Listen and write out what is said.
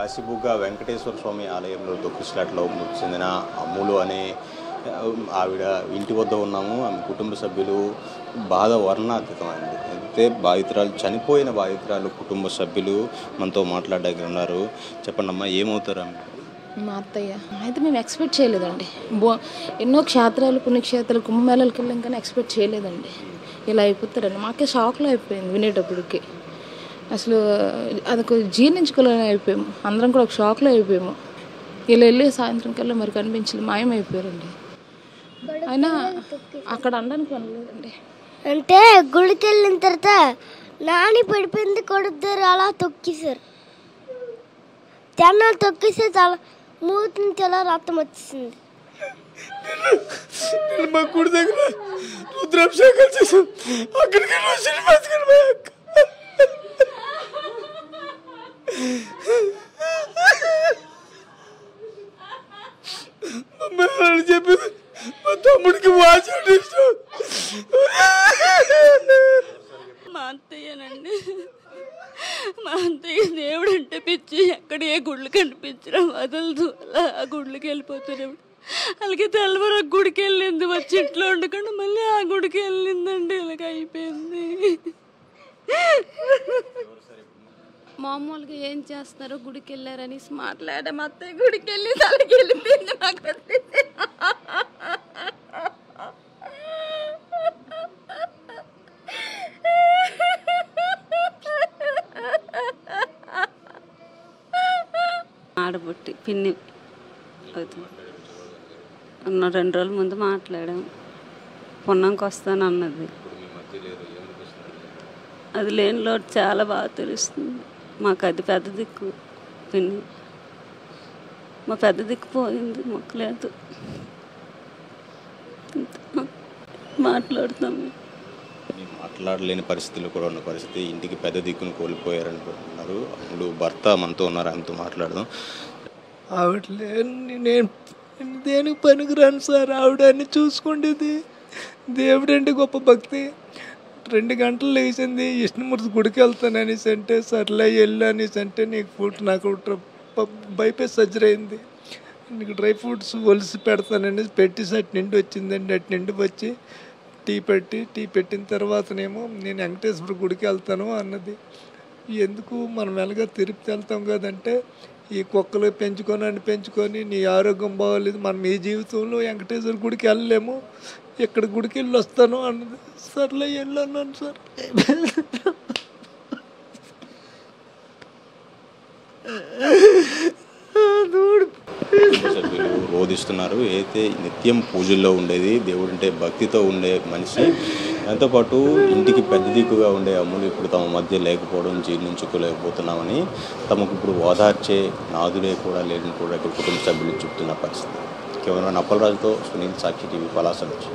కాశీబుగ్గ వెంకటేశ్వర స్వామి ఆలయంలో తొక్కిసలాటలో మృతి చెందిన అమ్ములు అనే ఆవిడ ఇంటి వద్ద ఉన్నాము. ఆమె కుటుంబ సభ్యులు బాధ వర్ణాతీతమైంది. అయితే చనిపోయిన బాధితురాలు కుటుంబ సభ్యులు మనతో మాట్లాడడానికి ఉన్నారు. చెప్పండి అమ్మా, ఏమవుతారు ఆమె? మా అత్తయ్య అయితే మేము ఎక్స్పెక్ట్ చేయలేదండి. ఎన్నో క్షేత్రాలు పుణ్యక్షేత్రాలు కుంభమేళాలకు వెళ్ళాం కానీ ఎక్స్పెక్ట్ చేయలేదండి ఇలా అయిపోతారండి. మాకే షాక్లో అయిపోయింది వినేటప్పటికి. అసలు అది జీర్ణించుకోలేని అయిపోయాము. అందరం కూడా ఒక షాక్లో అయిపోయాము. ఇలా వెళ్ళి సాయంత్రం కల్లా మరి కనిపించలేదు, మాయమైపోయారండి. అయినా అక్కడ అనడానికి అనలేదండి. అంటే గుడికి వెళ్ళిన తర్వాత నాని పడిపోయింది కొడుతారు, అలా తొక్కేశారు. జనాలు తొక్కేస్తే చాలా మూతి నుంచి అలా రక్తం వచ్చేసింది. మా గుడి దగ్గర రుద్రాభిషేకాలు చేసాం. అక్కడికి చెప్పి మా తమ్ముడికి వాచ్ ఇష్టం. మా అత్తయ్యనండి. మా అత్తయ్య దేవుడు అంటే పిచ్చి. ఎక్కడ ఏ గుళ్ళు కనిపించడం వదలదు. అలా ఆ గుళ్ళకి వెళ్ళిపోతారు. అలాగే తెల్లవారు గుడికి వెళ్ళింది, వచ్చి ఇంట్లో ఉండకుండా మళ్ళీ ఆ గుడికి వెళ్ళిందండి. ఇలాగ అయిపోయింది. మామూలుగా ఏం చేస్తారో గుడికి వెళ్ళారని మాట్లాడే మా అత్తయ్య గుడికి వెళ్ళి అలాగే వెళ్ళిపోయింది. నాకు ఆడబుట్టి పిన్ని అవుతుంది. 2 రోజుల ముందు మాట్లాడాము. పున్నంకి వస్తాను అన్నది. అది లేని లోటు చాలా బాగా తెలుస్తుంది మాకు. అది పెద్ద దిక్కు పిన్ని. మా పెద్ద దిక్కు పోయింది, మాకు లేదు. మాట్లాడుతాము. మాట్లాడలేని పరిస్థితులు కూడా ఉన్న పరిస్థితి. ఇంటికి పెద్ద దిక్కును కోల్పోయారనుకుంటున్నారు. అప్పుడు భర్త మనతో ఉన్నారు, ఆమెతో మాట్లాడదాం. ఆవిడ నేను దేనికి పనికిరాను సార్. ఆవిడని చూసుకుండేది. దేవుడు అంటే గొప్ప భక్తి. 2 గంటలు లేచింది, విష్ణుమూర్తి గుడికి వెళ్తాను అనేసి అంటే సర్లే వెళ్ళు అనేసి అంటే నాకు బైపాస్ సర్జరీ అయింది. నీకు డ్రై ఫ్రూట్స్ ఒలిసి పెడతాననేసి పెట్టేసి అటు నిండి వచ్చిందండి. అటు నిండి వచ్చి టీ పెట్టిన తర్వాతనేమో నేను వెంకటేశ్వర గుడికి వెళ్తాను అన్నది. ఎందుకు మనం ఎలాగా తిరుపతి వెళ్తాం కదంటే, ఈ కుక్కలు పెంచుకొని నీ ఆరోగ్యం బాగోలేదు, మనం ఈ జీవితంలో వెంకటేశ్వర గుడికి వెళ్ళలేము, ఇక్కడ గుడికి వెళ్ళి వస్తాను అన్నది. సర్లే వెళ్ళన్నాను సార్. సభ్యులు బోధిస్తున్నారు. అయితే నిత్యం పూజల్లో ఉండేది, దేవుడంటే భక్తితో ఉండే మనిషి. దాంతోపాటు ఇంటికి పెద్ద దిక్కుగా ఉండే అమ్ములు ఇప్పుడు తమ మధ్య లేకపోవడం జీర్ణించుకోలేకపోతున్నామని, తమకు ఇప్పుడు ఓదార్చే నాదుడే కూడా లేదని కూడా కుటుంబ సభ్యులు చెప్తున్న పరిస్థితి. కేవలం అప్పలరాజుతో సునీల్, సాక్షి టీవీ, పలాస నుంచి.